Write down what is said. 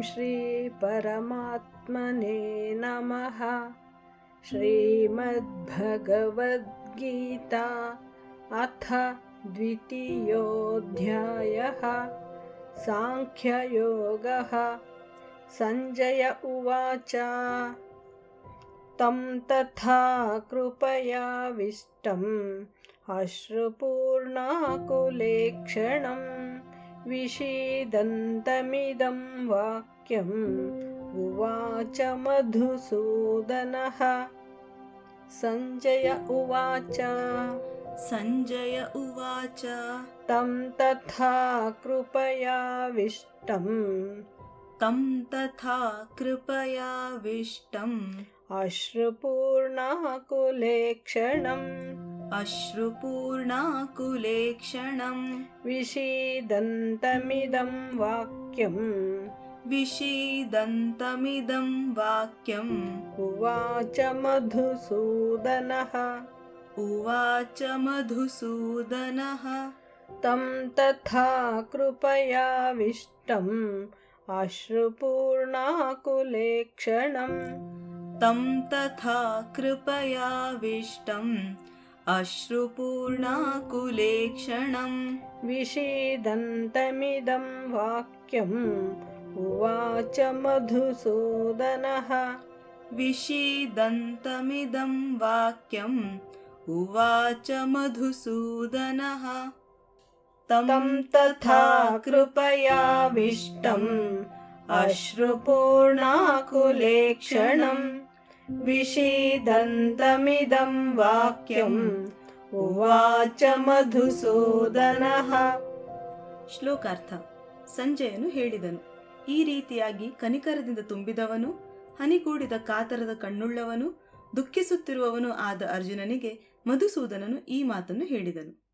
श्री परमात्मने नमः। श्रीमद्भगवद्गीता अथ द्वितीयोऽध्यायः सांख्ययोगः। संजय उवाच तं तथा कृपयाविष्टम् अश्रुपूर्णाकुलेक्षणं विषीदन्तमिदं वाक्यम् उवाच मधुसूदनः। संजय उवाच तं तथा कृपयाविष्टम् अश्रुपूर्णाकुलेक्षणं विषीदन्तमिदं वाक्यम् उवाच मधुसूदनः। तं तथा कृपयाविष्टम् अश्रुपूर्णाकुलेक्षणं विषीदन्तमिदं वाक्यम् उवाच मधुसूदनः। तं तथा कृपयाविष्टम् अश्रुपूर्णाकुलेक्षणं विषीदन्तमिदं वाक्यम् उवाच मधुसूदनः। ಶ್ಲೋಕಾರ್ಥ. ಸಂಜಯನು ಹೇಳಿದನು, ಈ ರೀತಿಯಾಗಿ ಕನಿಕರದಿಂದ ತುಂಬಿದವನು, ಹನಿಗೂಡಿದ ಕಾತರದ ಕಣ್ಣುಳ್ಳವನು, ದುಃಖಿಸುತ್ತಿರುವವನು ಆದ ಅರ್ಜುನನಿಗೆ ಮಧುಸೂದನನು ಈ ಮಾತನ್ನು ಹೇಳಿದನು.